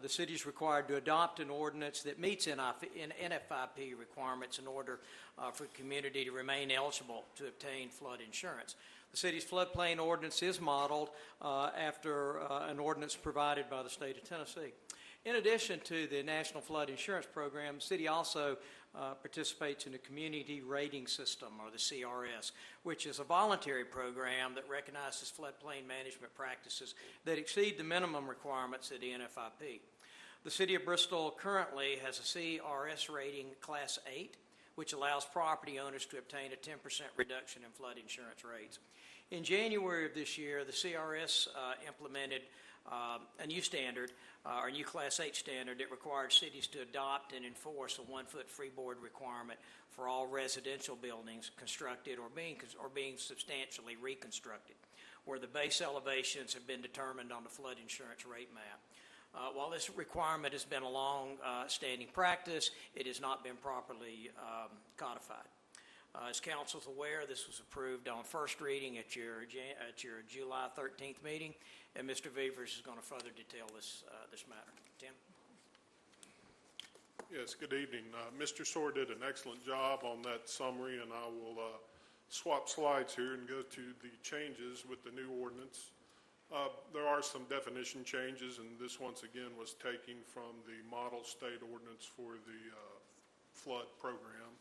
The city is required to adopt an ordinance that meets NFIP requirements in order for the community to remain eligible to obtain flood insurance. The city's floodplain ordinance is modeled after an ordinance provided by the state of Tennessee. In addition to the National Flood Insurance Program, the city also participates in the Community Rating System, or the CRS, which is a voluntary program that recognizes floodplain management practices that exceed the minimum requirements of the NFIP. The City of Bristol currently has a CRS rating Class 8, which allows property owners to obtain a 10% reduction in flood insurance rates. In January of this year, the CRS implemented a new standard, or new Class 8 standard, that required cities to adopt and enforce a 1-foot freeboard requirement for all residential buildings constructed or being substantially reconstructed, where the base elevations have been determined on the flood insurance rate map. While this requirement has been a long-standing practice, it has not been properly codified. As council is aware, this was approved on first reading at your July 13th meeting, and Mr. Vevers is going to further detail this matter. Tim? Yes, good evening. Mr. Soar did an excellent job on that summary, and I will swap slides here and go to the changes with the new ordinance. There are some definition changes, and this once again was taken from the model state ordinance for the flood program.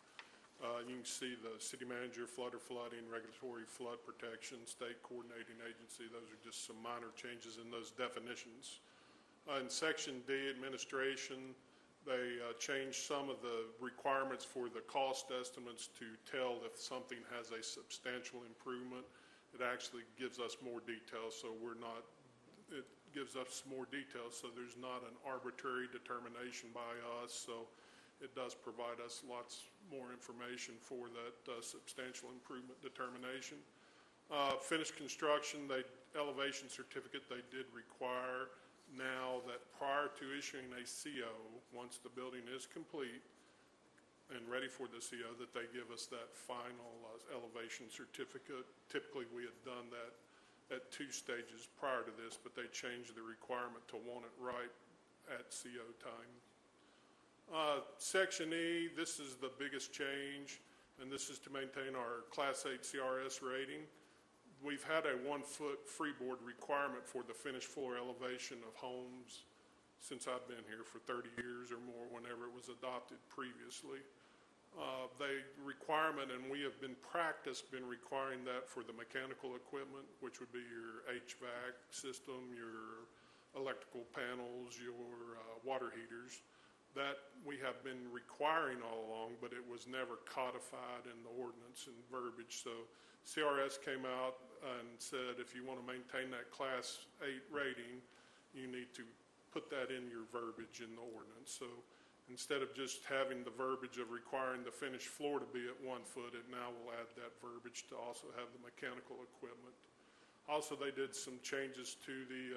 You can see the city manager, flooding, regulatory flood protection, state coordinating agency. Those are just some minor changes in those definitions. In section D, administration, they changed some of the requirements for the cost estimates to tell if something has a substantial improvement. It actually gives us more details, so it gives us more details, so there's not an arbitrary determination by us. So it does provide us lots more information for that substantial improvement determination. Finished construction, elevation certificate, they did require now that prior to issuing a CO, once the building is complete and ready for the CO, that they give us that final elevation certificate. Typically, we had done that at 2 stages prior to this, but they changed the requirement to want it right at CO time. Section E, this is the biggest change, and this is to maintain our Class 8 CRS rating. We've had a 1-foot freeboard requirement for the finished floor elevation of homes since I've been here for 30 years or more, whenever it was adopted previously. The requirement, and we have been requiring that for the mechanical equipment, which would be your HVAC system, your electrical panels, your water heaters. That we have been requiring all along, but it was never codified in the ordinance and verbiage. So CRS came out and said, if you want to maintain that Class 8 rating, you need to put that in your verbiage in the ordinance. So instead of just having the verbiage of requiring the finished floor to be at 1 foot, it now will add that verbiage to also have the mechanical equipment. Also, they did some changes to the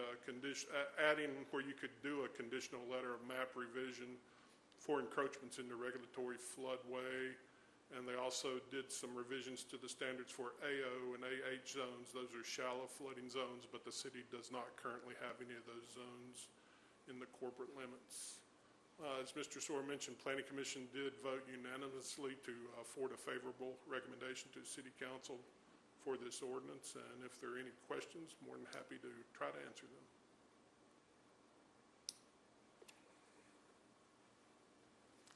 adding where you could do a conditional letter of map revision for encroachments into regulatory floodway, and they also did some revisions to the standards for AO and AH zones. Those are shallow flooding zones, but the city does not currently have any of those zones in the corporate limits. As Mr. Soar mentioned, Planning Commission did vote unanimously to forward a favorable recommendation to City Council for this ordinance, and if there are any questions, more than happy to try to answer them.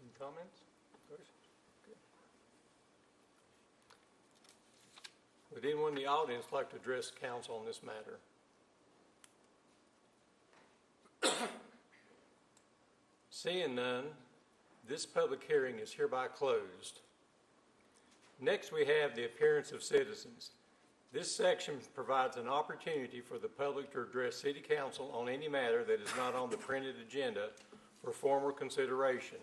Any comments? Questions? Good. Would anyone in the audience like to address council on this matter? Seeing none, this public hearing is hereby closed. Next, we have the appearance of citizens. This section provides an opportunity for the public to address City Council on any matter that is not on the printed agenda for formal consideration.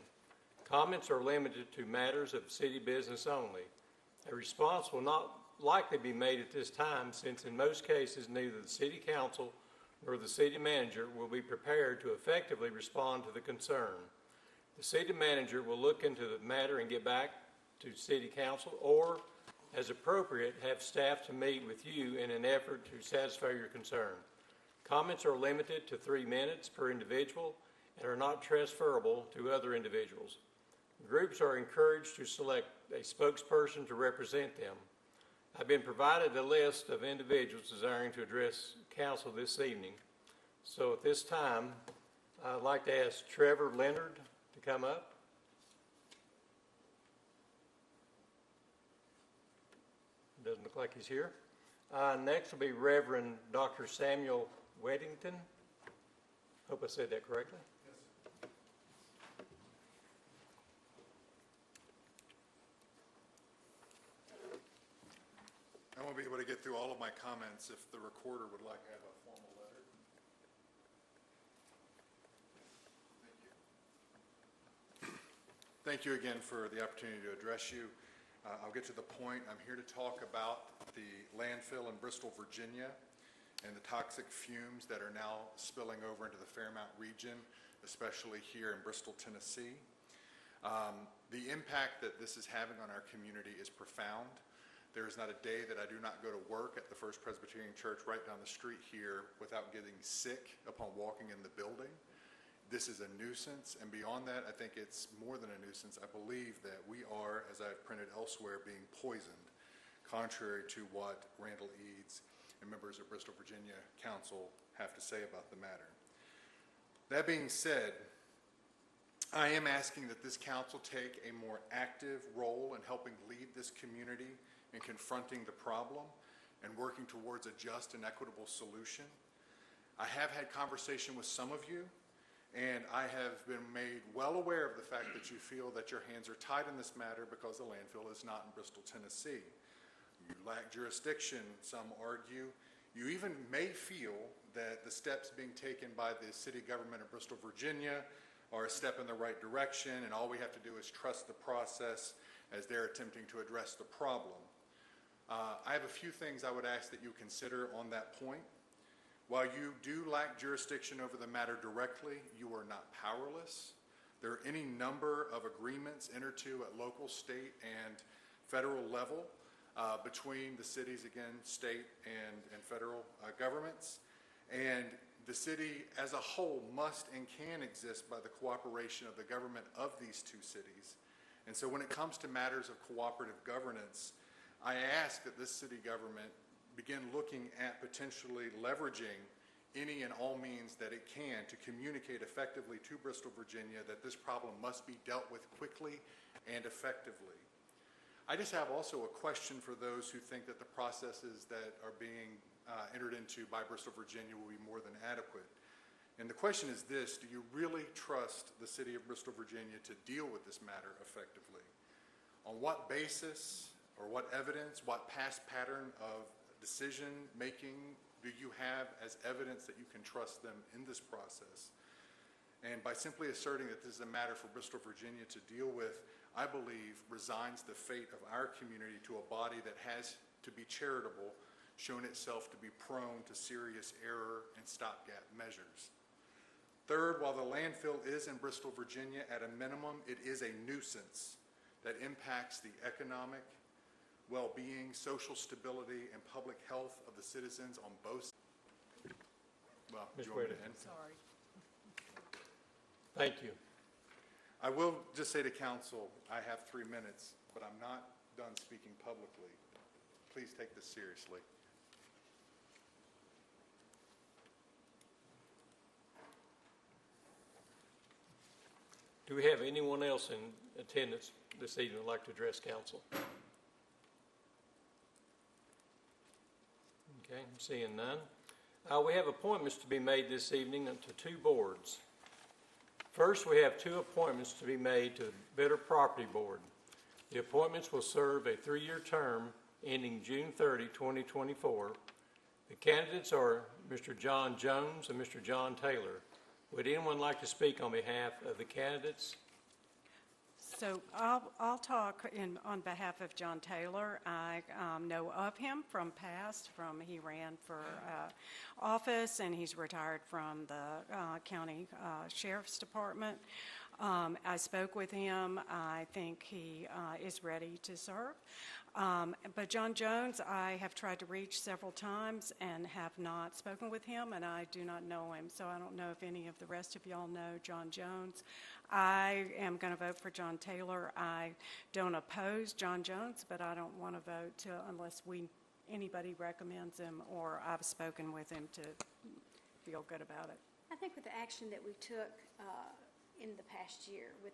Comments are limited to matters of city business only. A response will not likely be made at this time, since in most cases neither the City Council nor the City Manager will be prepared to effectively respond to the concern. The City Manager will look into the matter and get back to City Council, or, as appropriate, have staff to meet with you in an effort to satisfy your concern. Comments are limited to 3 minutes per individual and are not transferable to other individuals. Groups are encouraged to select a spokesperson to represent them. I've been provided a list of individuals desiring to address council this evening. So at this time, I'd like to ask Trevor Leonard to come up. Doesn't look like he's here. Next will be Reverend Dr. Samuel Weddington. Hope I said that correctly. I won't be able to get through all of my comments if the recorder would like to have a formal letter. Thank you. Thank you again for the opportunity to address you. I'll get to the point. I'm here to talk about the landfill in Bristol, Virginia, and the toxic fumes that are now spilling over into the Fairmount region, especially here in Bristol, Tennessee. The impact that this is having on our community is profound. There is not a day that I do not go to work at the First Presbyterian Church right down the street here without getting sick upon walking in the building. This is a nuisance, and beyond that, I think it's more than a nuisance. I believe that we are, as I've printed elsewhere, being poisoned, contrary to what Randall Eads and members of Bristol, Virginia Council have to say about the matter. That being said, I am asking that this council take a more active role in helping lead this community in confronting the problem and working towards a just and equitable solution. I have had conversation with some of you, and I have been made well aware of the fact that you feel that your hands are tied in this matter because the landfill is not in Bristol, Tennessee. You lack jurisdiction, some argue. You even may feel that the steps being taken by the city government of Bristol, Virginia are a step in the right direction, and all we have to do is trust the process as they're attempting to address the problem. I have a few things I would ask that you consider on that point. While you do lack jurisdiction over the matter directly, you are not powerless. There are any number of agreements entered to at local, state, and federal level between the cities, again, state and federal governments. And the city as a whole must and can exist by the cooperation of the government of these two cities. And so when it comes to matters of cooperative governance, I ask that this city government begin looking at potentially leveraging any and all means that it can to communicate effectively to Bristol, Virginia, that this problem must be dealt with quickly and effectively. I just have also a question for those who think that the processes that are being entered into by Bristol, Virginia will be more than adequate. And the question is this: do you really trust the city of Bristol, Virginia to deal with this matter effectively? On what basis or what evidence, what past pattern of decision making do you have as evidence that you can trust them in this process? And by simply asserting that this is a matter for Bristol, Virginia to deal with, I believe resigns the fate of our community to a body that has, to be charitable, shown itself to be prone to serious error and stopgap measures. Third, while the landfill is in Bristol, Virginia, at a minimum, it is a nuisance that impacts the economic well-being, social stability, and public health of the citizens on both sides. Well, do you want me to end? Sorry. Thank you. I will just say to council, I have 3 minutes, but I'm not done speaking publicly. Please take this seriously. Do we have anyone else in attendance this evening who'd like to address council? Okay, I'm seeing none. We have appointments to be made this evening to 2 boards. First, we have 2 appointments to be made to the Better Property Board. The appointments will serve a 3-year term ending June 30, 2024. The candidates are Mr. John Jones and Mr. John Taylor. Would anyone like to speak on behalf of the candidates? So I'll talk on behalf of John Taylor. I know of him from past, he ran for office, and he's retired from the county sheriff's department. I spoke with him. I think he is ready to serve. But John Jones, I have tried to reach several times and have not spoken with him, and I do not know him, so I don't know if any of the rest of y'all know John Jones. I am going to vote for John Taylor. I don't oppose John Jones, but I don't want to vote unless anybody recommends him or I've spoken with him to feel good about it. I think with the action that we took in the past year with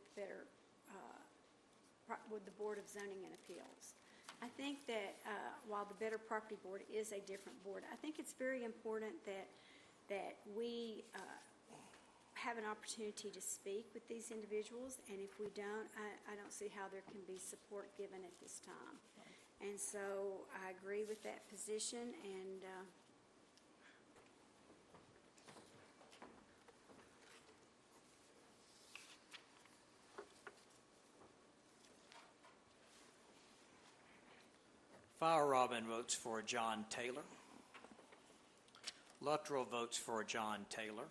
with the Board of Zoning and Appeals, I think that while the Better Property Board is a different board, I think it's very important that we have an opportunity to speak with these individuals, and if we don't, I don't see how there can be support given at this time. And so I agree with that position, and Fire Robin votes for John Taylor. Luttrell votes for John Taylor.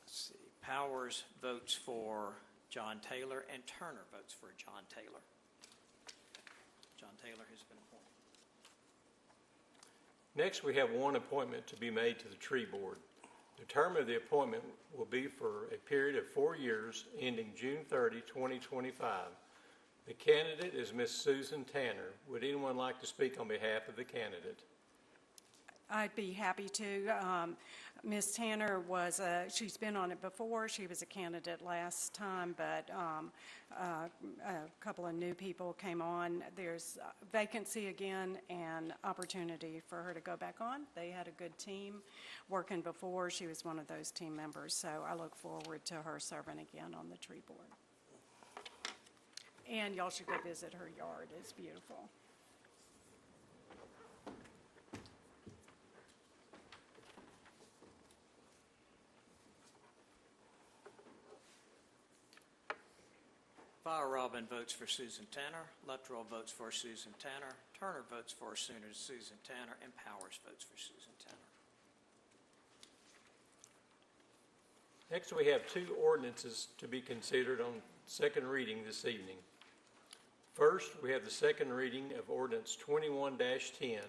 Let's see. Powers votes for John Taylor, and Turner votes for John Taylor. John Taylor has been appointed. Next, we have one appointment to be made to the Tree Board. The term of the appointment will be for a period of 4 years, ending June 30, 2025. The candidate is Ms. Susan Tanner. Would anyone like to speak on behalf of the candidate? I'd be happy to. Ms. Tanner she's been on it before. She was a candidate last time, but a couple of new people came on. There's vacancy again and opportunity for her to go back on. They had a good team working before. She was one of those team members, so I look forward to her serving again on the tree board. And y'all should go visit her yard. It's beautiful. Fire Robin votes for Susan Tanner. Luttrell votes for Susan Tanner. Turner votes for Susan Tanner. And Powers votes for Susan Tanner. Next, we have two ordinances to be considered on second reading this evening. First, we have the second reading of Ordinance 21-10,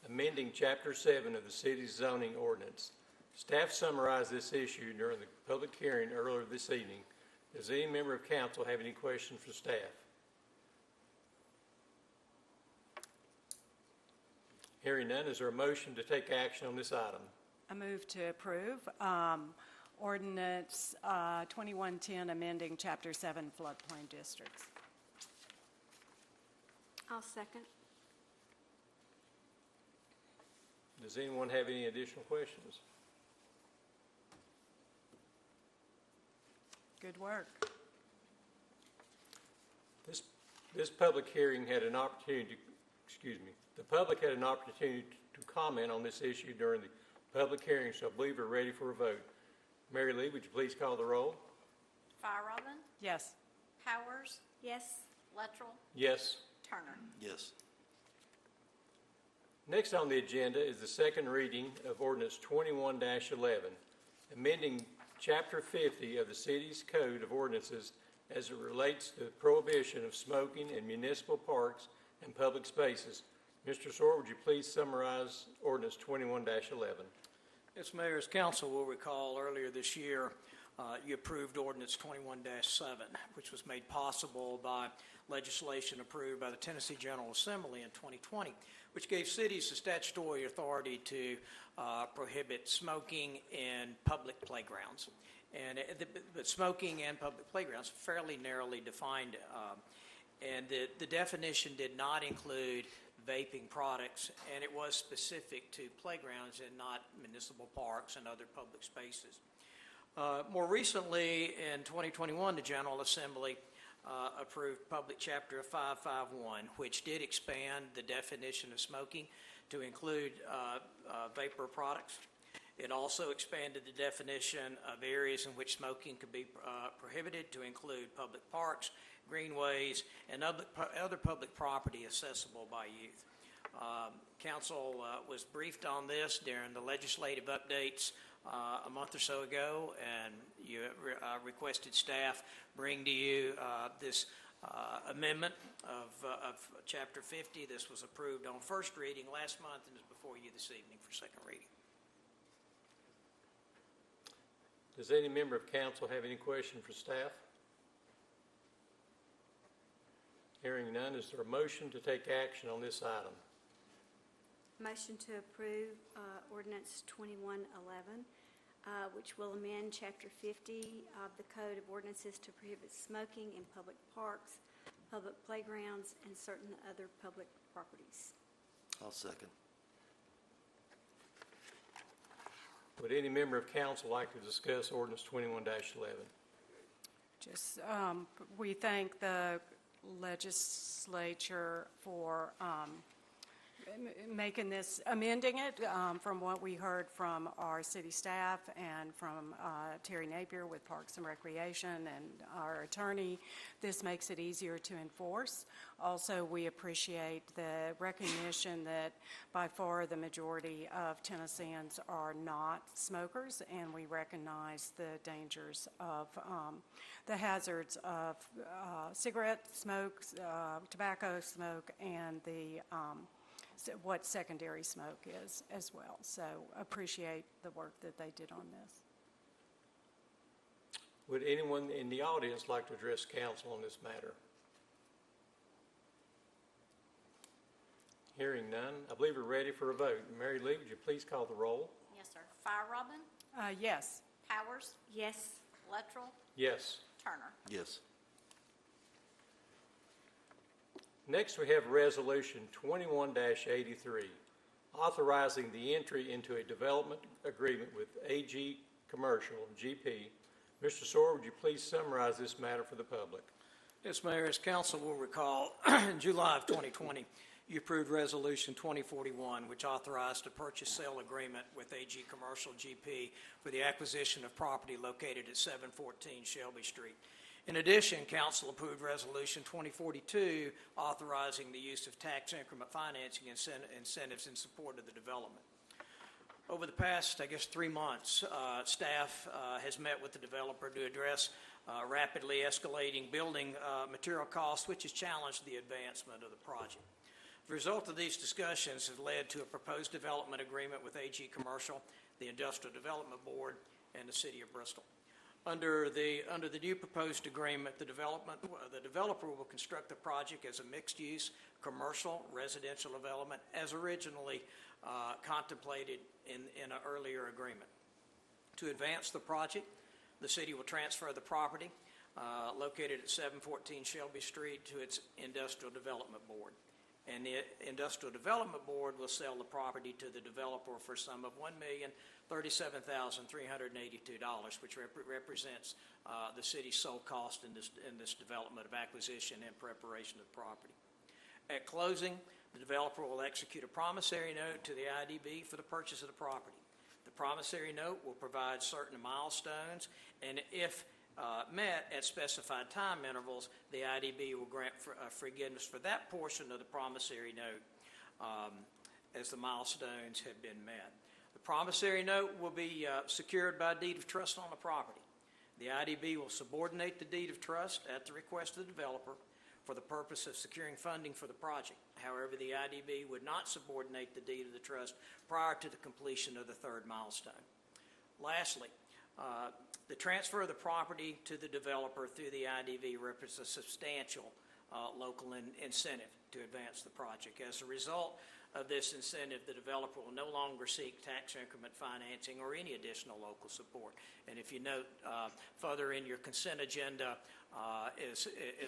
amending Chapter 7 of the city's zoning ordinance. Staff summarized this issue during the public hearing earlier this evening. Does any member of council have any questions for staff? Hearing none, is there a motion to take action on this item? I move to approve Ordinance 2110, amending Chapter 7 floodplain districts. I'll second. Does anyone have any additional questions? Good work. This public hearing had an opportunity, the public had an opportunity to comment on this issue during the public hearing, so I believe we're ready for a vote. Mary Lee, would you please call the roll? Fire Robin, Yes. Powers, Yes. Luttrell, Yes. Turner. Yes. Next on the agenda is the second reading of Ordinance 21-11, amending Chapter 50 of the city's Code of Ordinances as it relates to the prohibition of smoking in municipal parks and public spaces. Mr. Sawyer, would you please summarize Ordinance 21-11? Yes, Mayor, as council will recall, earlier this year, you approved Ordinance 21-7, which was made possible by legislation approved by the Tennessee General Assembly in 2020, which gave cities the statutory authority to prohibit smoking in public playgrounds. And but smoking and public playgrounds are fairly narrowly defined, and the definition did not include vaping products, and it was specific to playgrounds and not municipal parks and other public spaces. More recently, in 2021, the General Assembly approved Public Chapter 551, which did expand the definition of smoking to include vapor products. It also expanded the definition of areas in which smoking could be prohibited to include public parks, greenways, and other public property accessible by youth. Council was briefed on this during the legislative updates a month or so ago, and you requested staff bring to you this amendment of Chapter 50. This was approved on first reading last month and is before you this evening for second reading. Does any member of council have any question for staff? Hearing none, is there a motion to take action on this item? Motion to approve ordinance 2111, which will amend Chapter 50 of the Code of Ordinances to prohibit smoking in public parks, public playgrounds, and certain other public properties. I'll second. Would any member of council like to discuss ordinance 21-11? Just, we thank the legislature for making this, amending it from what we heard from our city staff and from Terry Napier with Parks and Recreation and our attorney. This makes it easier to enforce. Also, we appreciate the recognition that by far the majority of Tennesseans are not smokers, and we recognize the dangers of the hazards of cigarette smoke, tobacco smoke, and what secondary smoke is as well. So appreciate the work that they did on this. Would anyone in the audience like to address council on this matter? Hearing none, I believe we're ready for a vote. Mary Lee, would you please call the roll? Yes, sir. Fire Yes. Powers, Yes. Luttrell, Yes. Turner. Yes. Next, we have Resolution 21-83, authorizing the entry into a development agreement with AG Commercial, GP. Mr. Sawyer, would you please summarize this matter for the public? Yes, Mayor, as council will recall, in July of 2020, you approved Resolution 2041, which authorized a purchase-sale agreement with AG Commercial GP for the acquisition of property located at 714 Shelby Street. In addition, council approved Resolution 2042, authorizing the use of tax increment financing incentives in support of the development. Over the past, 3 months, staff has met with the developer to address rapidly escalating building material costs, which has challenged the advancement of the project. The result of these discussions has led to a proposed development agreement with AG Commercial, the Industrial Development Board, and the City of Bristol. Under the new proposed agreement, the developer will construct the project as a mixed-use commercial residential development as originally contemplated in an earlier agreement. To advance the project, the city will transfer the property located at 714 Shelby Street to its Industrial Development Board. And the Industrial Development Board will sell the property to the developer for a sum of $1,037,382, which represents the city's sole cost in this development of acquisition and preparation of the property. At closing, the developer will execute a promissory note to the IDB for the purchase of the property. The promissory note will provide certain milestones, and if met at specified time intervals, the IDB will grant forgiveness for that portion of the promissory note as the milestones have been met. The promissory note will be secured by deed of trust on the property. The IDB will subordinate the deed of trust at the request of the developer for the purpose of securing funding for the project. However, the IDB would not subordinate the deed of the trust prior to the completion of the third milestone. Lastly, the transfer of the property to the developer through the IDB represents a substantial local incentive to advance the project. As a result of this incentive, the developer will no longer seek tax increment financing or any additional local support. And if you note further in your consent agenda is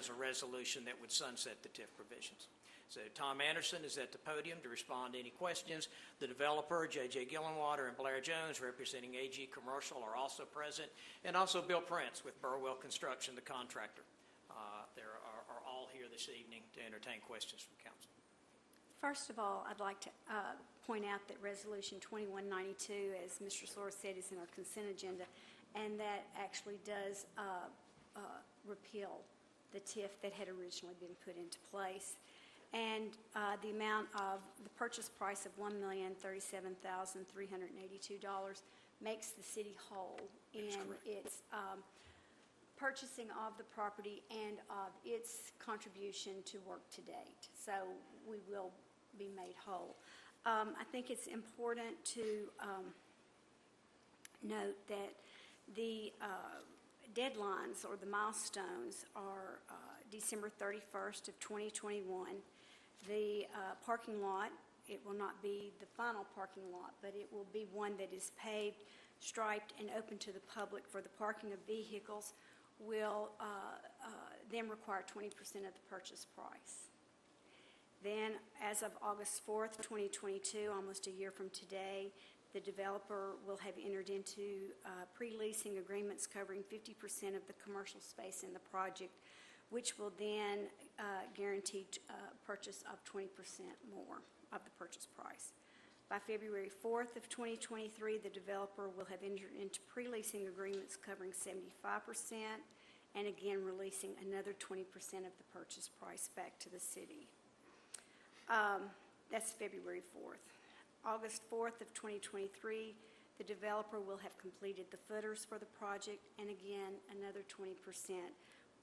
a resolution that would sunset the TIF provisions. So Tom Anderson is at the podium to respond to any questions. The developer, J.J. Gillenwater and Blair Jones, representing AG Commercial, are also present, and also Bill Prince with Burwell Construction, the contractor. They are all here this evening to entertain questions from council. First of all, I'd like to point out that Resolution 2192, as Mr. Sawyer said, is in our consent agenda, and that actually does repeal the TIF that had originally been put into place. And the amount of the purchase price of $1,037,382 makes the city whole in its purchasing of the property and of its contribution to work to date. So we will be made whole. I think it's important to note that the deadlines or the milestones are December 31st of 2021. The parking lot, it will not be the final parking lot, but it will be one that is paved, striped, and open to the public for the parking of vehicles, will then require 20% of the purchase price. Then, as of August 4th, 2022, almost a year from today, the developer will have entered into pre-leasing agreements covering 50% of the commercial space in the project, which will then guarantee purchase of 20% more of the purchase price. By February 4th of 2023, the developer will have entered into pre-leasing agreements covering 75% and again releasing another 20% of the purchase price back to the city. That's February 4th. August 4th of 2023, the developer will have completed the footers for the project, and again, another 20%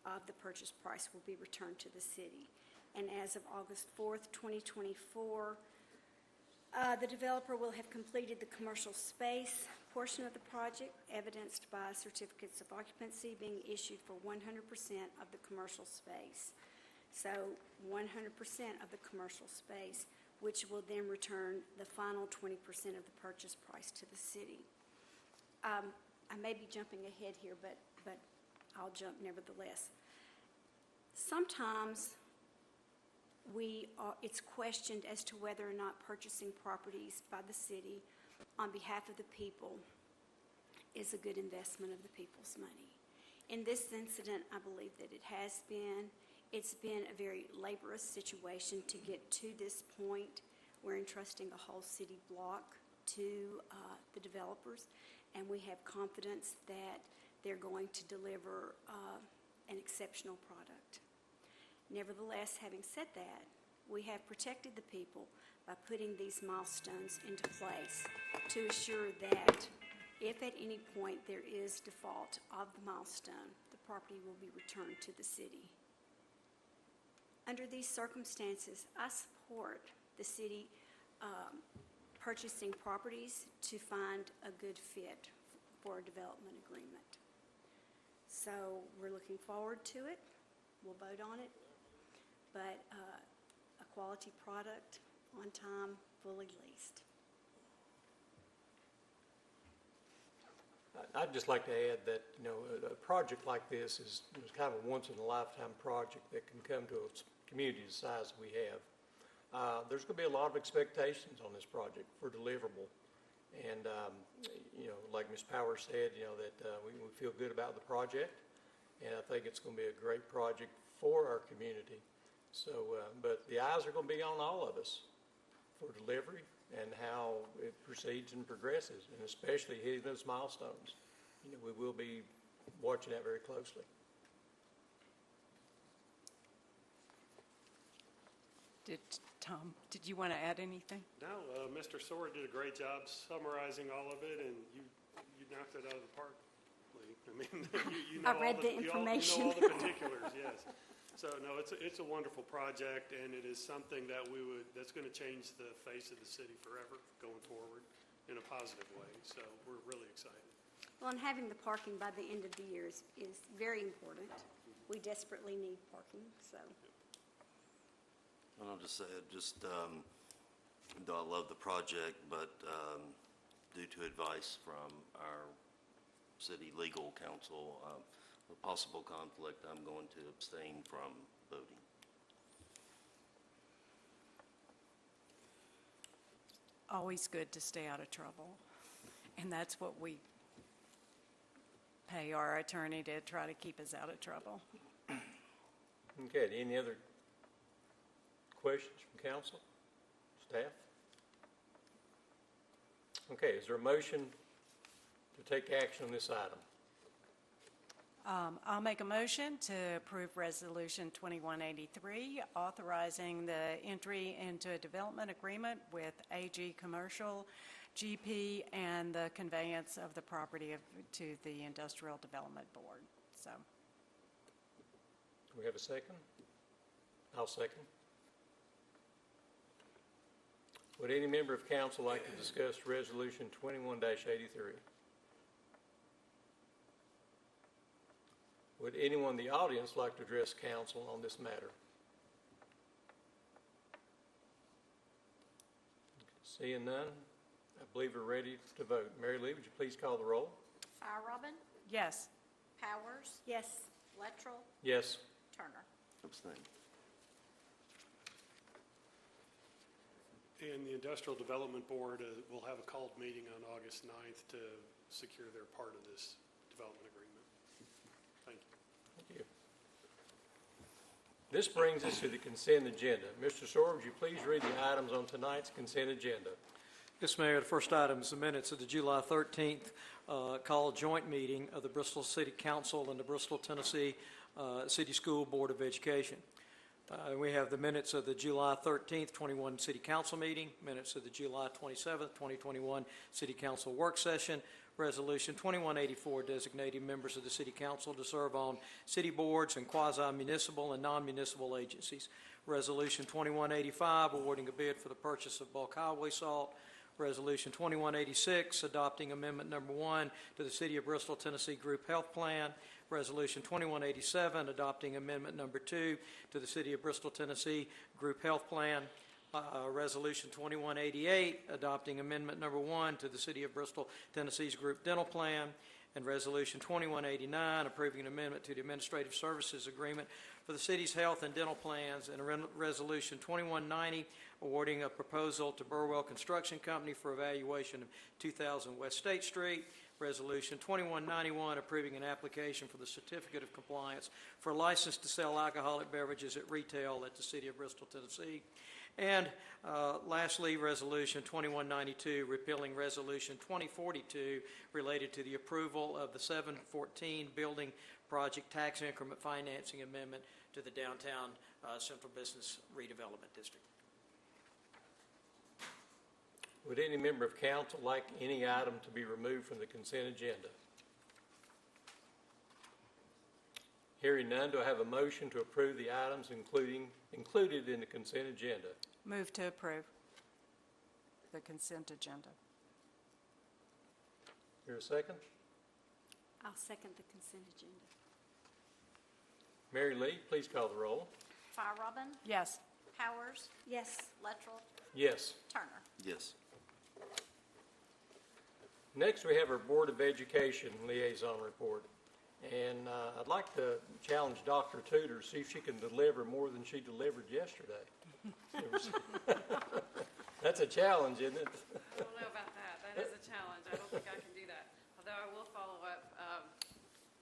of the purchase price will be returned to the city. And as of August 4th, 2024, the developer will have completed the commercial space portion of the project, evidenced by certificates of occupancy being issued for 100% of the commercial space. So 100% of the commercial space, which will then return the final 20% of the purchase price to the city. I may be jumping ahead here, but I'll jump nevertheless. Sometimes it's questioned as to whether or not purchasing properties by the city on behalf of the people is a good investment of the people's money. In this incident, I believe that it has been. It's been a very laborious situation to get to this point. We're entrusting a whole city block to the developers, and we have confidence that they're going to deliver an exceptional product. Nevertheless, having said that, we have protected the people by putting these milestones into place to assure that if at any point there is default of the milestone, the property will be returned to the city. Under these circumstances, I support the city purchasing properties to find a good fit for a development agreement. So we're looking forward to it. We'll vote on it. But a quality product, on time, fully leased. I'd just like to add that, a project like this is kind of a once-in-a-lifetime project that can come to a community the size we have. There's going to be a lot of expectations on this project for deliverable. And, like Ms. Powers said, that we feel good about the project. And I think it's going to be a great project for our community. So, but the eyes are going to be on all of us for delivery and how it proceeds and progresses, and especially hitting those milestones. We will be watching that very closely. Tom, did you want to add anything? No, Mr. Sword did a great job summarizing all of it, and you knocked it out of the park, Lee. I mean, you know I read the information. You know all the particulars, yes. So no, it's a wonderful project, and it is something that that's going to change the face of the city forever going forward in a positive way. So we're really excited. Well, and having the parking by the end of the year is very important. We desperately need parking, so. And I'll just say, though I love the project, but due to advice from our city legal counsel, a possible conflict, I'm going to abstain from voting. Always good to stay out of trouble. And that's what we pay our attorney to try to keep us out of trouble. Okay, any other questions from council, staff? Okay, is there a motion to take action on this item? I'll make a motion to approve Resolution 2183, authorizing the entry into a development agreement with AG Commercial, GP, and the conveyance of the property to the Industrial Development Board. So, Do we have a second? I'll second. Would any member of council like to discuss Resolution 21-83? Would anyone in the audience like to address council on this matter? Seeing none, I believe we're ready to vote. Mary Lee, would you please call the roll? Robin, Yes. Powers, Yes. Lettrell, Yes. Turner. Abstain. And the Industrial Development Board will have a called meeting on August 9th to secure their part of this development agreement. Thank you. Thank you. This brings us to the consent agenda. Mr. Sorb, would you please read the items on tonight's consent agenda? Yes, Mayor, the first item is the minutes of the July 13th called joint meeting of the Bristol City Council and the Bristol, Tennessee City School Board of Education. We have the minutes of the July 13th, 21 City Council meeting, minutes of the July 27th, 2021 City Council work session, Resolution 2184 designating members of the City Council to serve on city boards and quasi-municipal and non-municipal agencies, Resolution 2185 awarding a bid for the purchase of bulk highway salt, Resolution 2186 adopting Amendment Number 1 to the City of Bristol, Tennessee Group Health Plan, Resolution 2187 adopting Amendment Number 2 to the City of Bristol, Tennessee Group Health Plan, Resolution 2188 adopting Amendment Number 1 to the City of Bristol, Tennessee's Group Dental Plan, and Resolution 2189 approving an amendment to the Administrative Services Agreement for the city's health and dental plans, and Resolution 2190 awarding a proposal to Burwell Construction Company for evaluation of 2000 West State Street, Resolution 2191 approving an application for the Certificate of Compliance for a license to sell alcoholic beverages at retail at the City of Bristol, Tennessee. And lastly, Resolution 2192 repealing Resolution 2042 related to the approval of the 714 Building Project Tax Increment Financing Amendment to the Downtown Central Business Redevelopment District. Would any member of council like any item to be removed from the consent agenda? Hearing none, do I have a motion to approve the items included in the consent agenda? Move to approve the consent agenda. Here a second? I'll second the consent agenda. Mary Lee, please call the roll. Robin, Yes. Powers, Yes. Lettrell, Yes. Turner. Yes. Next, we have our Board of Education liaison report. And I'd like to challenge Dr. Tudor, see if she can deliver more than she delivered yesterday. That's a challenge, isn't it? I don't know about that. That is a challenge. I don't think I can do that. Although I will follow up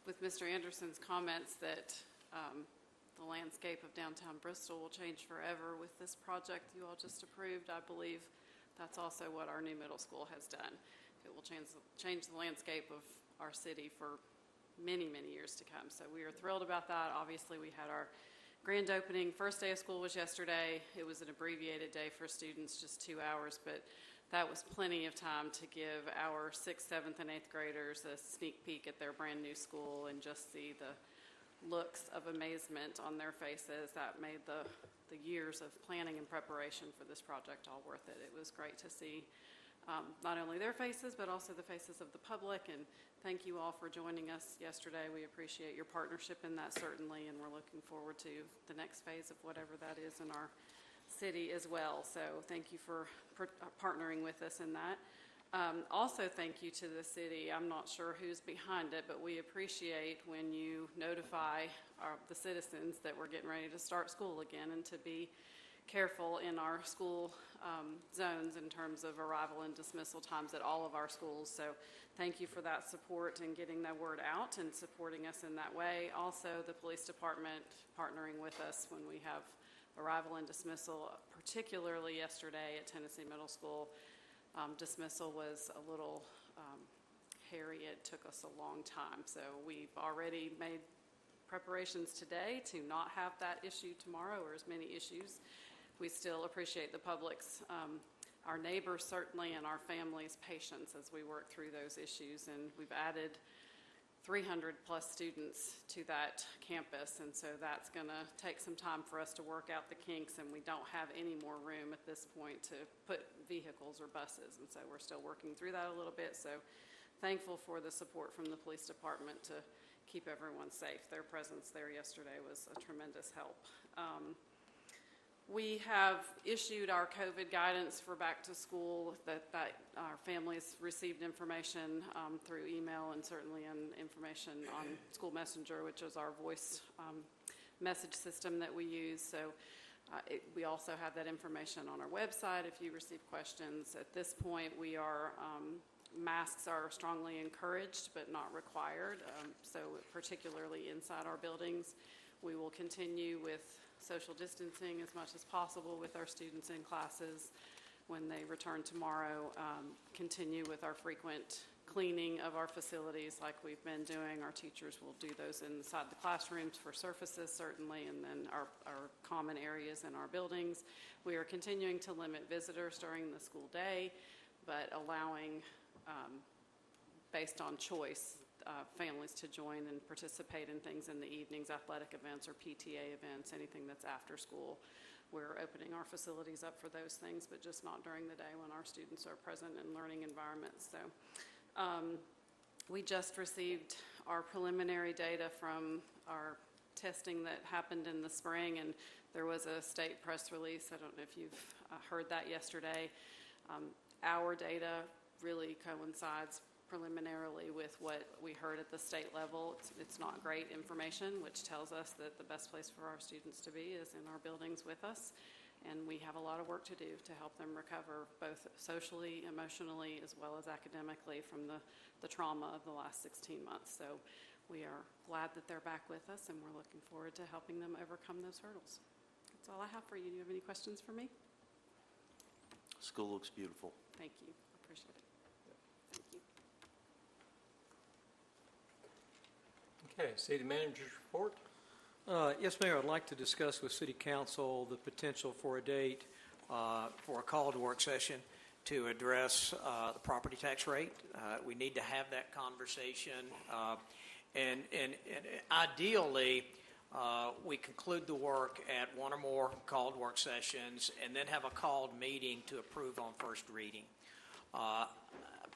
with Mr. Anderson's comments that the landscape of downtown Bristol will change forever with this project you all just approved. I believe that's also what our new middle school has done. It will change the landscape of our city for many, many years to come. So we are thrilled about that. Obviously, we had our grand opening. First day of school was yesterday. It was an abbreviated day for students, just 2 hours, but that was plenty of time to give our 6th, 7th, and 8th graders a sneak peek at their brand new school and just see the looks of amazement on their faces. That made the years of planning and preparation for this project all worth it. It was great to see not only their faces, but also the faces of the public. And thank you all for joining us yesterday. We appreciate your partnership in that, certainly, and we're looking forward to the next phase of whatever that is in our city as well. So thank you for partnering with us in that. Also, thank you to the city. I'm not sure who's behind it, but we appreciate when you notify the citizens that we're getting ready to start school again, and to be careful in our school zones in terms of arrival and dismissal times at all of our schools. So thank you for that support and getting that word out and supporting us in that way. Also, the police department partnering with us when we have arrival and dismissal, particularly yesterday at Tennessee Middle School. Dismissal was a little hairy. It took us a long time. So we've already made preparations today to not have that issue tomorrow, or as many issues. We still appreciate the public's, our neighbors certainly, and our families' patience as we work through those issues. And we've added 300-plus students to that campus, and so that's going to take some time for us to work out the kinks, and we don't have any more room at this point to put vehicles or buses, and so we're still working through that a little bit. So thankful for the support from the police department to keep everyone safe. Their presence there yesterday was a tremendous help. We have issued our COVID guidance for back to school that our families received information through email and certainly information on School Messenger, which is our voice message system that we use. So we also have that information on our website if you receive questions. At this point, masks are strongly encouraged but not required, so particularly inside our buildings. We will continue with social distancing as much as possible with our students in classes when they return tomorrow, continue with our frequent cleaning of our facilities like we've been doing. Our teachers will do those inside the classrooms for surfaces certainly, and then our common areas in our buildings. We are continuing to limit visitors during the school day, but allowing, based on choice, families to join and participate in things in the evenings, athletic events or PTA events, anything that's after school. We're opening our facilities up for those things, but just not during the day when our students are present in learning environments. So we just received our preliminary data from our testing that happened in the spring, and there was a state press release. I don't know if you've heard that yesterday. Our data really coincides preliminarily with what we heard at the state level. It's not great information, which tells us that the best place for our students to be is in our buildings with us, and we have a lot of work to do to help them recover both socially, emotionally, as well as academically from the trauma of the last 16 months. So we are glad that they're back with us, and we're looking forward to helping them overcome those hurdles. That's all I have for you. Do you have any questions for me? School looks beautiful. Thank you. Appreciate it. Thank you. Okay, city manager's report. Yes, Mayor, I'd like to discuss with City Council the potential for a date for a called work session to address the property tax rate. We need to have that conversation, and ideally, we conclude the work at one or more called work sessions and then have a called meeting to approve on first reading.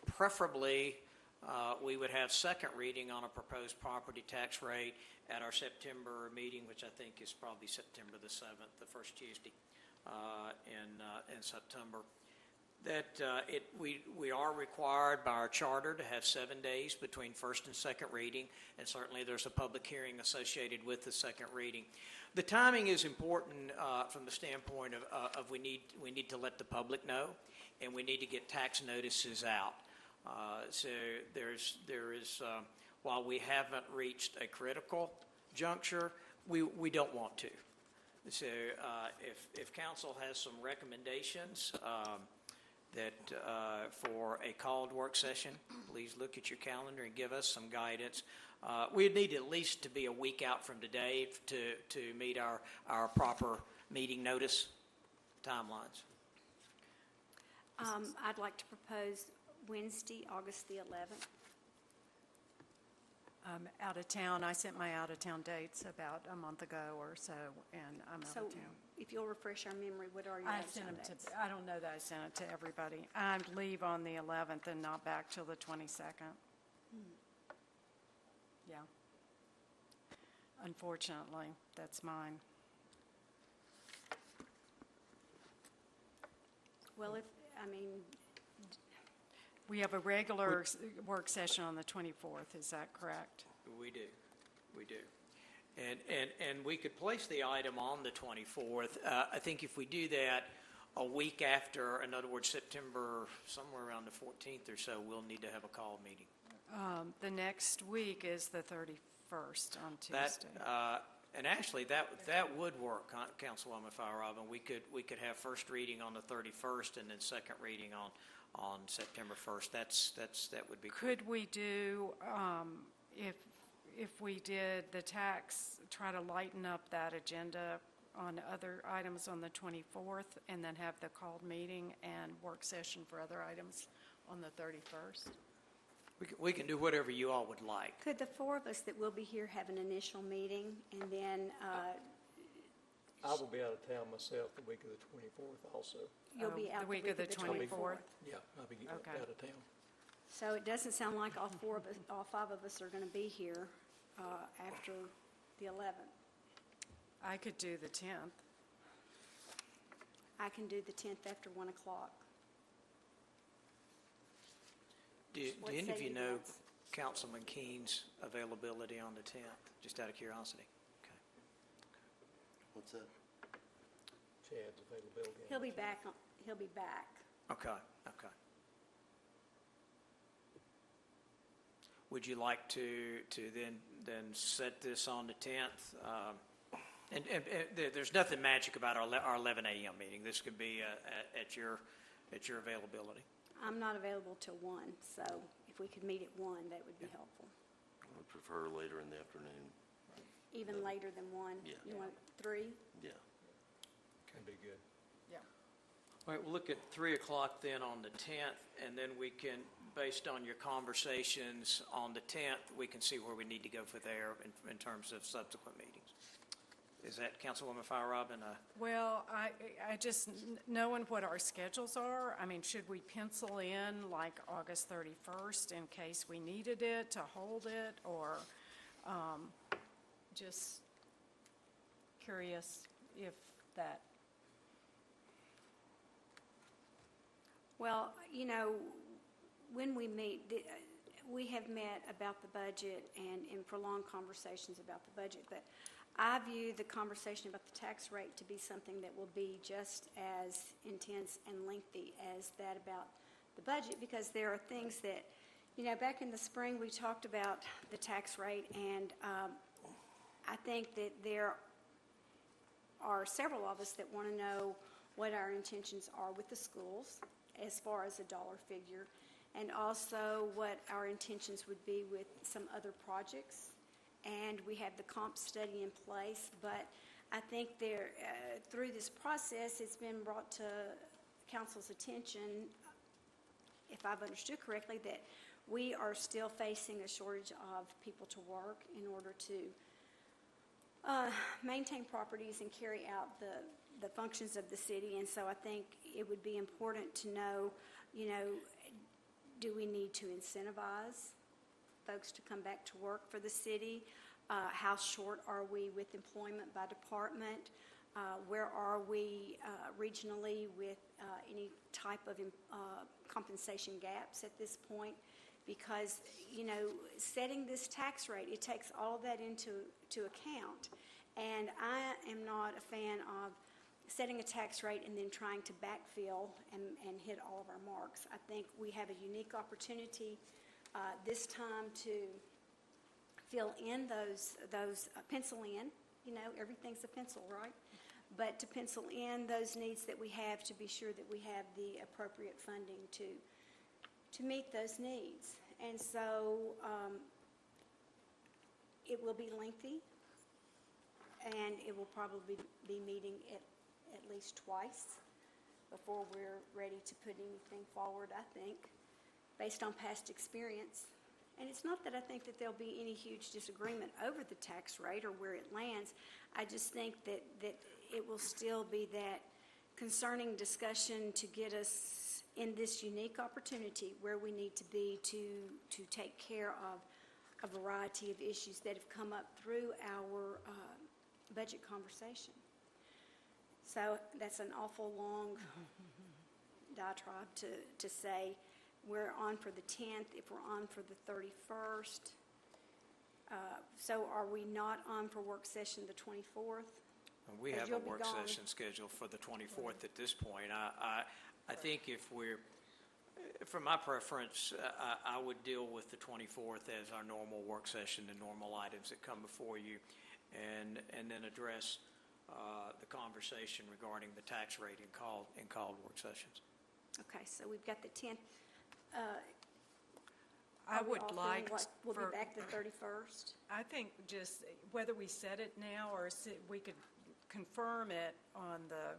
Preferably, we would have second reading on a proposed property tax rate at our September meeting, which I think is probably September the 7th, the first Tuesday in September. We are required by our charter to have 7 days between first and second reading, and certainly there's a public hearing associated with the second reading. The timing is important from the standpoint of we need to let the public know, and we need to get tax notices out. So there is while we haven't reached a critical juncture, we don't want to. So if council has some recommendations that for a called work session, please look at your calendar and give us some guidance. We'd need at least to be a week out from today to meet our proper meeting notice timelines. I'd like to propose Wednesday, August the 11th. I'm out of town. I sent my out-of-town dates about a month ago or so, and I'm out So of town. if you'll refresh our memory, what are your I sent out-of-town them dates? to, I don't know that I sent it to everybody. I leave on the 11th and not back till the 22nd. Yeah. Unfortunately, that's mine. Well, We have a regular work session on the 24th, is that correct? We do. And we could place the item on the 24th. I think if we do that a week after, in other words, September, somewhere around the 14th or so, we'll need to have a call meeting. The next week is the 31st on Tuesday. And actually, that would work, Councilwoman Fire-Robin. We could have first reading on the 31st and then second reading on September 1st. That would be. Could we do, if we did the tax, try to lighten up that agenda on other items on the 24th and then have the called meeting and work session for other items on the 31st? We can do whatever you all would like. Could the four of us that will be here have an initial meeting, and then I will be out of town myself the week of the 24th also. you'll be out The week of the 24th? Yeah, I'll be Okay. out of town. So it doesn't sound like all five of us are going to be here after the 11th. I could do the 10th. I can do the 10th after 1 o'clock. Do What any of say you you know guys? Councilman Keene's availability on the 10th, just out of curiosity? Okay. What's that? Chad's availability. on He'll be the back. He'll be back. Okay, okay. Would you like to then set this on the 10th? And there's nothing magic about our 11 a.m. meeting. This could be at your availability. I'm not available till 1, so if we could meet at 1, that would be helpful. I would prefer later in the afternoon. Even later than 1? Yeah. You want 3? Yeah. Can be good. All right, we'll look at 3 o'clock then on the 10th, and then we can, based on your conversations on the 10th, we can see where we need to go for there in terms of subsequent meetings. Is that, Councilwoman Fire Robin? Well, I just, knowing what our schedules are, I mean, should we pencil in like August 31st in case we needed it to hold it, or just curious if that, Well, you know, when we meet, we have met about the budget and in prolonged conversations about the budget, but I view the conversation about the tax rate to be something that will be just as intense and lengthy as that about the budget, because there are things that, you know, back in the spring, we talked about the tax rate, and I think that there are several of us that want to know what our intentions are with the schools as far as a dollar figure, and also what our intentions would be with some other projects. And we have the comp study in place, but I think there, through this process, it's been brought to council's attention, if I've understood correctly, that we are still facing a shortage of people to work in order to maintain properties and carry out the functions of the city. And so I think it would be important to know, you know, do we need to incentivize folks to come back to work for the city? How short are we with employment by department? Where are we regionally with any type of compensation gaps at this point? Because, you know, setting this tax rate, it takes all of that into account. And I am not a fan of setting a tax rate and then trying to backfill and hit all of our marks. I think we have a unique opportunity this time to fill in those pencil in, you know, everything's a pencil, right? But to pencil in those needs that we have, to be sure that we have the appropriate funding to meet those needs. And so it will be lengthy, and it will probably be meeting at least twice before we're ready to put anything forward, I think, based on past experience. And it's not that I think that there'll be any huge disagreement over the tax rate or where it lands. I just think that it will still be that concerning discussion to get us in this unique opportunity where we need to be to take care of a variety of issues that have come up through our budget conversation. So that's an awful long diatribe to say we're on for the 10th, if we're on for the 31st. So are we not on for work session the 24th? We Because have a you'll be work gone. session scheduled for the 24th at this point. I think if we're, from my preference, I would deal with the 24th as our normal work session, the normal items that come before you, and then address the conversation regarding the tax rate in called work sessions. Okay, so we've got the 10th. I Are we would all feeling like we'll for, be back the 31st? I think just whether we set it now or we could confirm it on the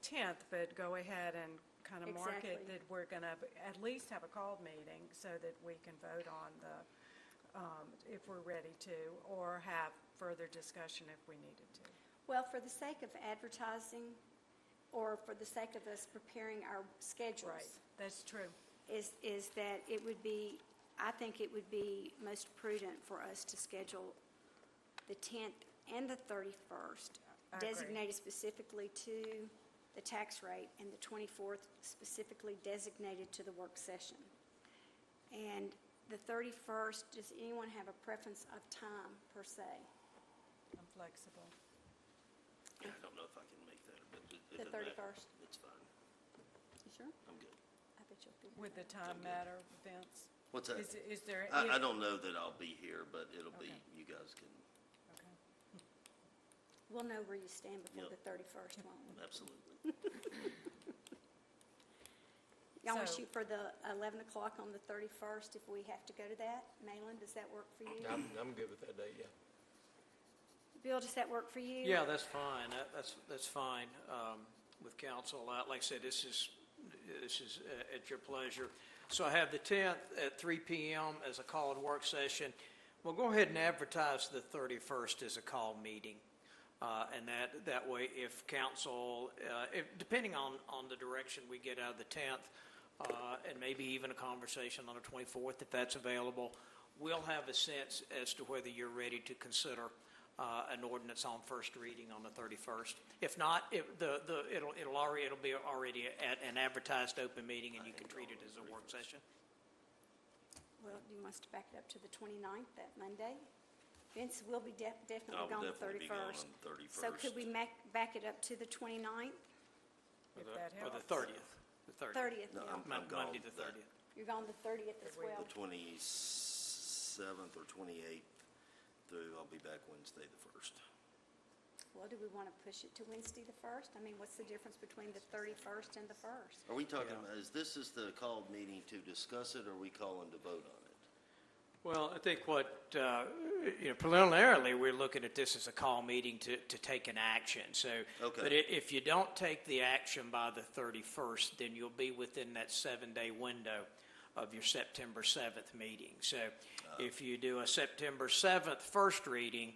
10th, but go ahead and kind of mark it, Exactly. that we're going to at least have a called meeting so that we can vote on the, if we're ready to, or have further discussion if we needed to. Well, for the sake of advertising, or for the sake of us preparing our schedules. Right, that's true. Is that it would be, I think it would be most prudent for us to schedule the 10th and the 31st, I agree. designated specifically to the tax rate, and the 24th specifically designated to the work session. And the 31st, does anyone have a preference of time, per se? I'm flexible. I don't know if I can make that, but it The doesn't matter. 31st? It's fine. You sure? I'm good. I bet you'll figure Would it the time matter, Vince? What's that? Is there? I don't know that I'll be here, but it'll be, Okay. you guys can, Okay. We'll know where you stand before Yep. the 31st, won't we? absolutely. Y'all want to So- shoot for the 11 o'clock on the 31st if we have to go to that? Malin, does that work for you? I'm good with that date, yeah. Bill, does that work for you? Yeah, that's fine. That's fine with council. Like I said, this is at your pleasure. So I have the 10th at 3 p.m. as a called work session. We'll go ahead and advertise the 31st as a call meeting. And that way, if council, depending on the direction we get out of the 10th, and maybe even a conversation on the 24th, if that's available, we'll have a sense as to whether you're ready to consider an ordinance on first reading on the 31st. If not, it'll be already at an advertised open meeting, and you can treat it as a work session. Well, do you want us to back it up to the 29th, that Monday? Vince will be definitely I will gone the definitely be gone 31st. on the 31st. So could we back it up to the 29th? If that Or the helps. 30th. The 30th. 30th, No, yeah. I'm gone. Monday the 30th. You're gone the 30th as well. The 27th or 28th through, I'll be back Wednesday the 1st. Well, do we want to push it to Wednesday the 1st? I mean, what's the difference between the 31st and the 1st? Are we talking, is this the called meeting to discuss it, or are we calling to vote on it? Well, I think preliminarily, we're looking at this as a call meeting to take an action, so. Okay. But if you don't take the action by the 31st, then you'll be within that 7-day window of your September 7th meeting. So if you do a September 7th first reading,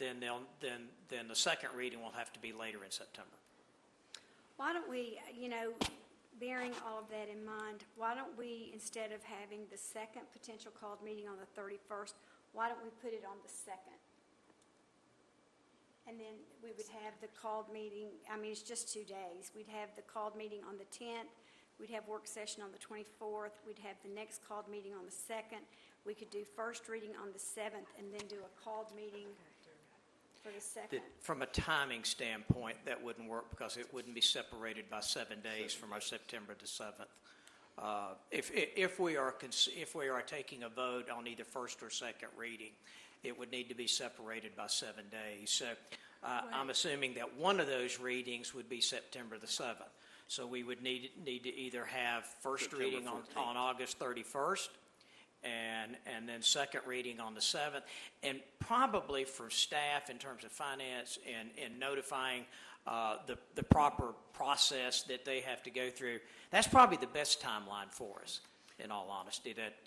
then the second reading will have to be later in September. Why don't we, bearing all of that in mind, why don't we, instead of having the second potential called meeting on the 31st, why don't we put it on the 2nd? And then we would have the called meeting, it's just 2 days. We'd have the called meeting on the 10th, we'd have work session on the 24th, we'd have the next called meeting on the 2nd. We could do first reading on the 7th and then do a called meeting for the 2nd. From a timing standpoint, that wouldn't work because it wouldn't be separated by 7 days from our September the 7th. If we are taking a vote on either first or second reading, it would need to be separated by 7 days. So I'm assuming that one of those readings would be September the 7th. So we would need to either have first September reading on 14th. August 31st, and then second reading on the 7th, and probably for staff in terms of finance and notifying the proper process that they have to go through. That's probably the best timeline for us, in all honesty, that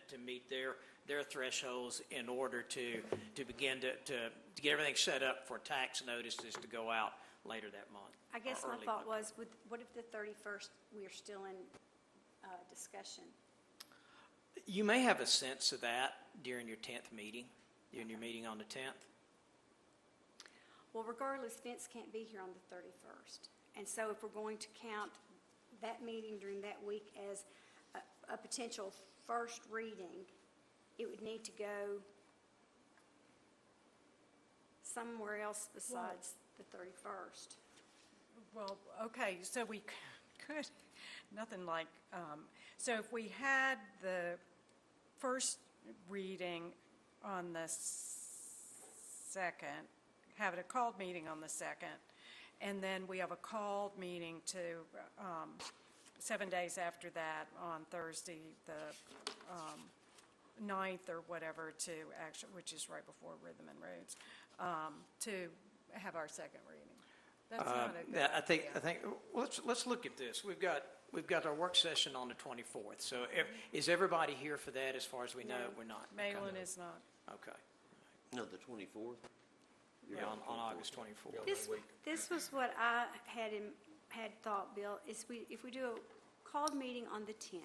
to meet their thresholds in order to begin to get everything set up for tax notices to go out later that month. I guess or my early thought month. was, what if the 31st, we are still in discussion? You may have a sense of that during your 10th meeting, during your meeting on the 10th. Well, regardless, Vince can't be here on the 31st. And so if we're going to count that meeting during that week as a potential first reading, it would need to go somewhere else besides the 31st. Well, okay, so we could, nothing like, so if we had the first reading on the 2nd, have it a called meeting on the 2nd, and then we have a called meeting to 7 days after that on Thursday, the 9th or whatever, to actually, which is right before Rhythm and Roots, to have our second reading. That's not a good I think idea. let's look at this. We've got we've got our work session on the 24th. So is everybody here for that as far as we know? No. We're not? Malin is not. Okay. No, the 24th? Yeah, on August 24th. Yeah. This was what I had thought, Bill, is if we do a called meeting on the 10th,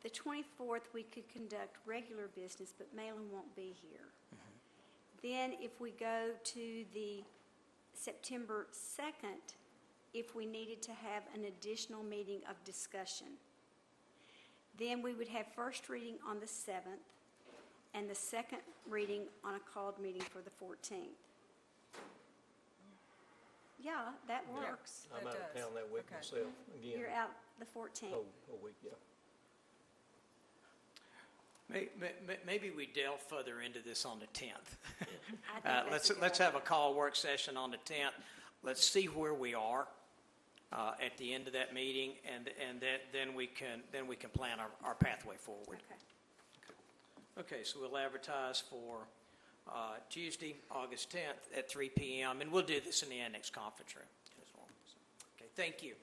the 24th, we could conduct regular business, but Malin won't be here. Then if we go to the September 2nd, if we needed to have an additional meeting of discussion, then we would have first reading on the 7th and the second reading on a called meeting for the 14th. Yeah, that works. I'm out of town that week Okay. myself, again. You're out the 14th. Oh, a week, yeah. Maybe we delve further into this on the 10th. I think that's a good Let's have a idea. call work session on the 10th. Let's see where we are at the end of that meeting, and then we can plan our pathway forward. Okay. Okay, so we'll advertise for Tuesday, August 10th at 3 p.m., and we'll do this in the annex conference room as well. Okay, thank you.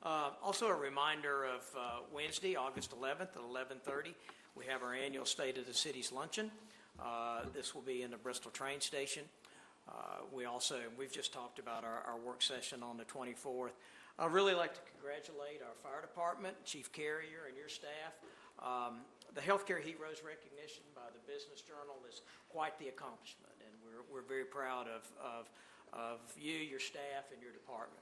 Also, a reminder of Wednesday, August 11th at 11:30, we have our annual State of the City's Luncheon. This will be in the Bristol train station. We've just talked about our work session on the 24th. I'd really like to congratulate our fire department, Chief Carrier, and your staff. The Healthcare Heroes recognition by the Business Journal is quite the accomplishment, and we're very proud of you, your staff, and your department.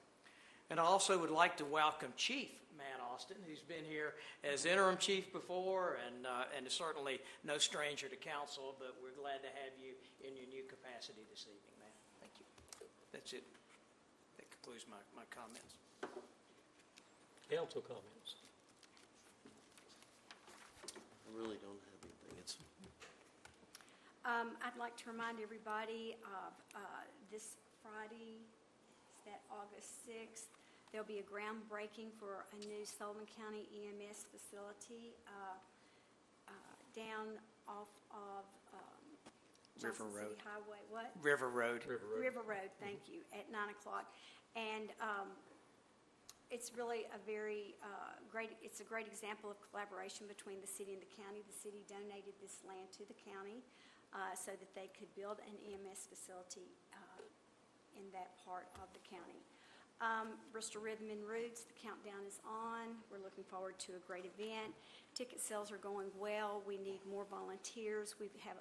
And I also would like to welcome Chief Matt Austin, who's been here as interim chief before, and is certainly no stranger to council, but we're glad to have you in your new capacity this evening, Matt. Thank you. That's it. That concludes my comments. Council comments. I really don't have anything. It's I'd like to remind everybody of this Friday, is that August 6th, there'll be a groundbreaking for a new Sullivan County EMS facility down off of River Johnson City Road. Highway. What? River Road. River Road, thank you, at 9 o'clock. And it's really a very it's a great example of collaboration between the city and the county. The city donated this land to the county so that they could build an EMS facility in that part of the county. Bristol Rhythm and Roots, the countdown is on. We're looking forward to a great event. Ticket sales are going well. We need more volunteers. We have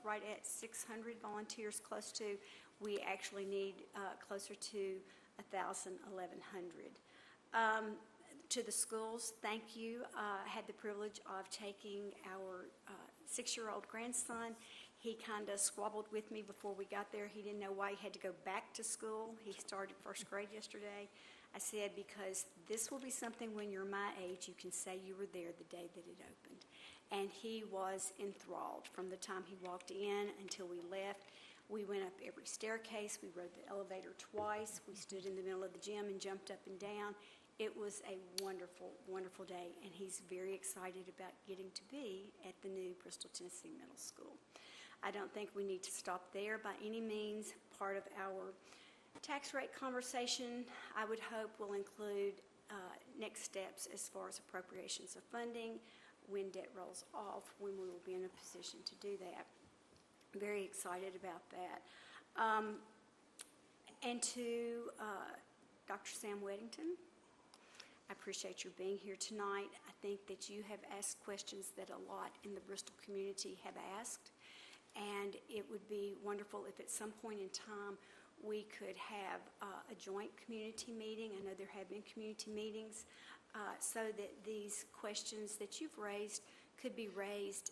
right at 600 volunteers close to. We actually need closer to 1,000, 1,100. To the schools, thank you. I had the privilege of taking our 6-year-old grandson. He kind of squabbled with me before we got there. He didn't know why he had to go back to school. He started first grade yesterday. I said, because this will be something when you're my age, you can say you were there the day that it opened. And he was enthralled from the time he walked in until we left. We went up every staircase. We rode the elevator twice. We stood in the middle of the gym and jumped up and down. It was a wonderful, wonderful day, and he's very excited about getting to be at the new Bristol, Tennessee Middle School. I don't think we need to stop there by any means. Part of our tax rate conversation, I would hope, will include next steps as far as appropriations of funding, when debt rolls off, when we will be in a position to do that. Very excited about that. And to Dr. Sam Weddington, I appreciate your being here tonight. I think that you have asked questions that a lot in the Bristol community have asked, and it would be wonderful if at some point in time we could have a joint community meeting. I know there have been community meetings, so that these questions that you've raised could be raised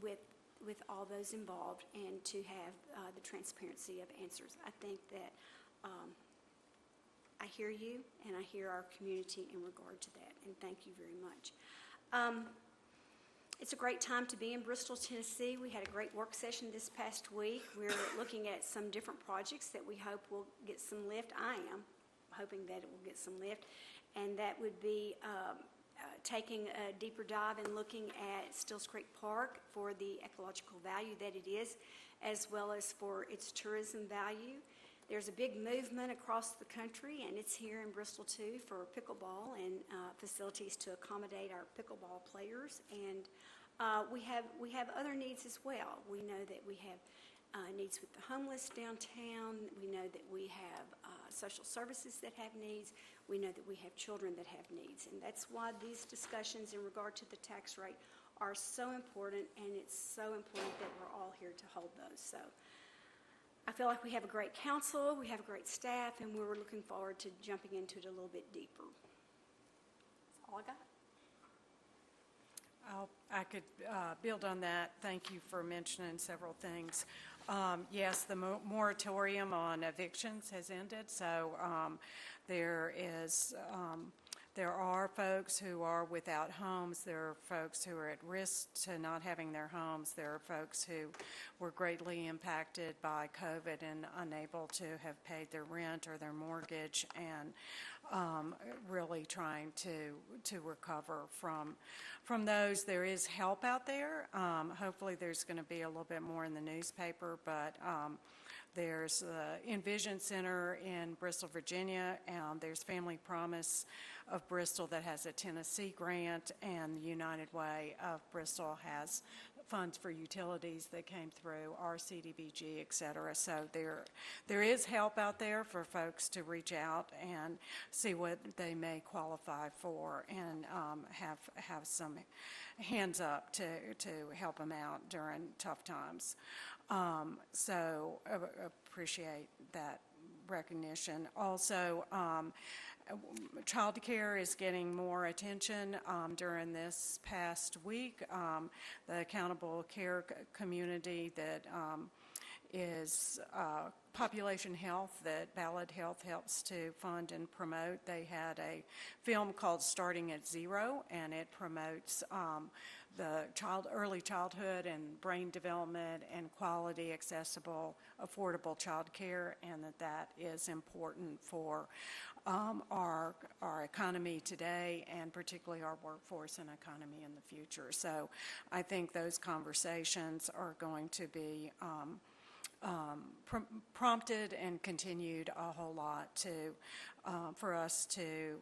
with all those involved, and to have the transparency of answers. I think that I hear you, and I hear our community in regard to that, and thank you very much. It's a great time to be in Bristol, Tennessee. We had a great work session this past week. We're looking at some different projects that we hope will get some lift. I am hoping that it will get some lift, and that would be taking a deeper dive and looking at Stills Creek Park for the ecological value that it is, as well as for its tourism value. There's a big movement across the country, and it's here in Bristol too, for pickleball and facilities to accommodate our pickleball players. And we have other needs as well. We know that we have needs with the homeless downtown. We know that we have social services that have needs. We know that we have children that have needs. And that's why these discussions in regard to the tax rate are so important, and it's so important that we're all here to hold those. So I feel like we have a great council, we have a great staff, and we're looking forward to jumping into it a little bit deeper. That's all I got. I could build on that. Thank you for mentioning several things. Yes, the moratorium on evictions has ended, so there are folks who are without homes. There are folks who are at risk to not having their homes. There are folks who were greatly impacted by COVID and unable to have paid their rent or their mortgage, and really trying to recover from those. There is help out there. Hopefully there's going to be a little bit more in the newspaper, but there's the Envision Center in Bristol, Virginia, and there's Family Promise of Bristol that has a Tennessee grant, and the United Way of Bristol has funds for utilities that came through our CDBG, et cetera. So there is help out there for folks to reach out and see what they may qualify for, and have some hands up to help them out during tough times. So appreciate that recognition. Also, child care is getting more attention during this past week. The accountable care community that is Population Health, that Ballad Health helps to fund and promote. They had a film called Starting at Zero, and it promotes the early childhood and brain development and quality, accessible, affordable child care, and that is important for our economy today, and particularly our workforce and economy in the future. So I think those conversations are going to be prompted and continued a whole lot for us to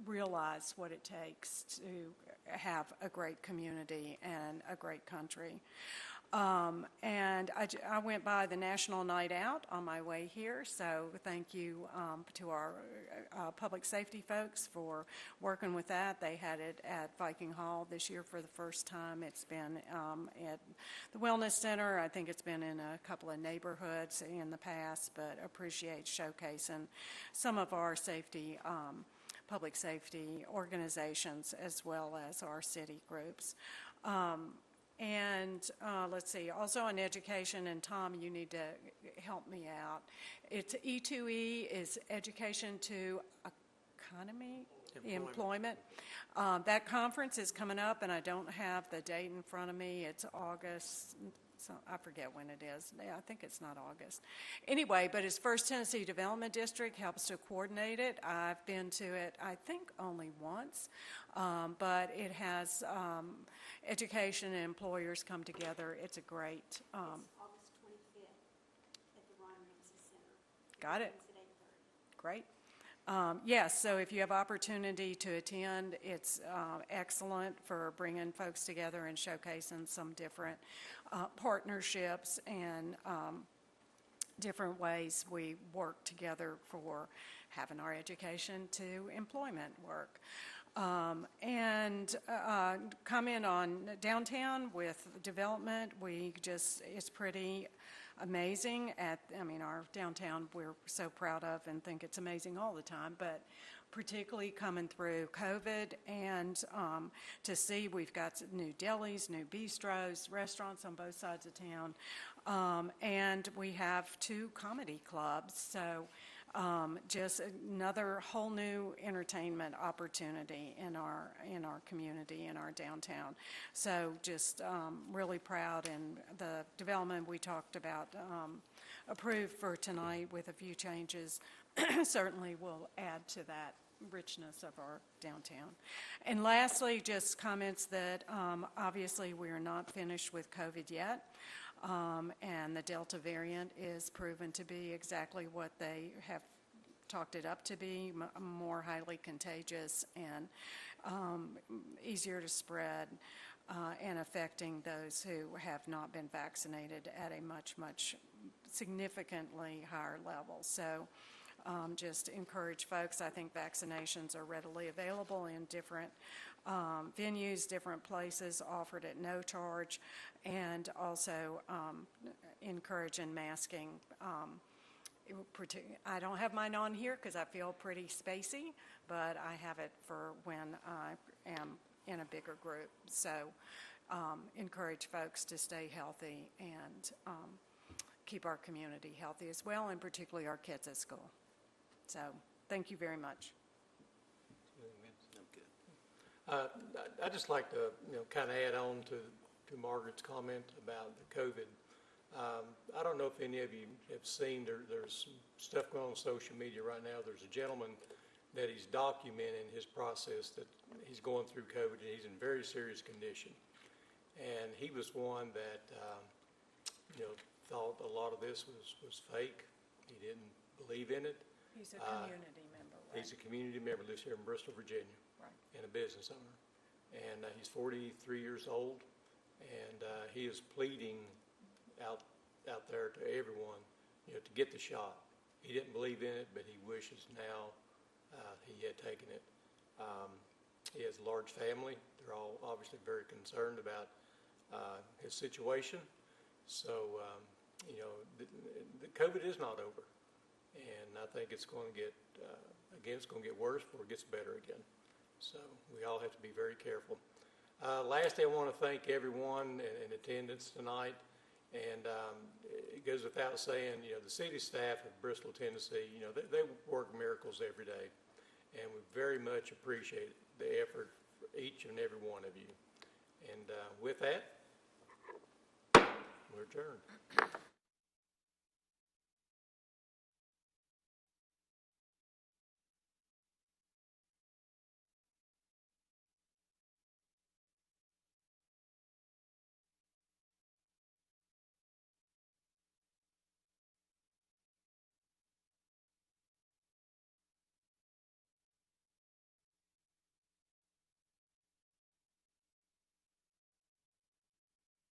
realize what it takes to have a great community and a great country. And I went by the National Night Out on my way here, so thank you to our public safety folks for working with that. They had it at Viking Hall this year for the first time. It's been at the Wellness Center. I think it's been in a couple of neighborhoods in the past, but appreciate showcasing some of our safety, public safety organizations, as well as our city groups. And let's see, also on education, and Tom, you need to help me out. It's E2E is Education to Economy, Employment. That conference is coming up, and I don't have the date in front of me. It's August. So I forget when it is. I think it's not August. Anyway, but it's First Tennessee Development District helps to coordinate it. I've been to it, I think, only once, but it has education and employers come together. It's a great. It's August 25th at the Ron Ramsey Center. Got it. It's at 8:30. Great. Yes, so if you have opportunity to attend, it's excellent for bringing folks together and showcasing some different partnerships and different ways we work together for having our education to employment work. And comment on downtown with development. It's pretty amazing our downtown we're so proud of and think it's amazing all the time, but particularly coming through COVID and to see we've got new delis, new bistros, restaurants on both sides of town, and we have 2 comedy clubs, so just another whole new entertainment opportunity in our community, in our downtown. So just really proud, and the development we talked about approved for tonight with a few changes certainly will add to that richness of our downtown. And lastly, just comments that obviously we are not finished with COVID yet. And the Delta variant is proven to be exactly what they have talked it up to be, more highly contagious and easier to spread, and affecting those who have not been vaccinated at a much, much significantly higher level. So just encourage folks. I think vaccinations are readily available in different venues, different places, offered at no charge, and also encourage in masking. I don't have mine on here because I feel pretty spacey, but I have it for when I am in a bigger group. So encourage folks to stay healthy and keep our community healthy as well, and particularly our kids at school. So thank you very much. Okay. I'd just like to, kind of add on to Margaret's comment about the COVID. I don't know if any of you have seen, there's some stuff going on social media right now. There's a gentleman that he's documenting his process that he's going through COVID, and he's in very serious condition. And he was one that, thought a lot of this was fake. He didn't believe in it. He's a community member, right? He's a community member, lives here in Bristol, Virginia, Right. and a business owner. And he's 43 years old, and he is pleading out there to everyone, to get the shot. He didn't believe in it, but he wishes now he had taken it. He has a large family. They're all obviously very concerned about his situation. So, the COVID is not over. And I think it's going to get, it's going to get worse before it gets better again. So we all have to be very careful. Lastly, I want to thank everyone in attendance tonight. And it goes without saying, the city staff of Bristol, Tennessee, they work miracles every day. And we very much appreciate the effort for each and every one of you. And with that, we're adjourned.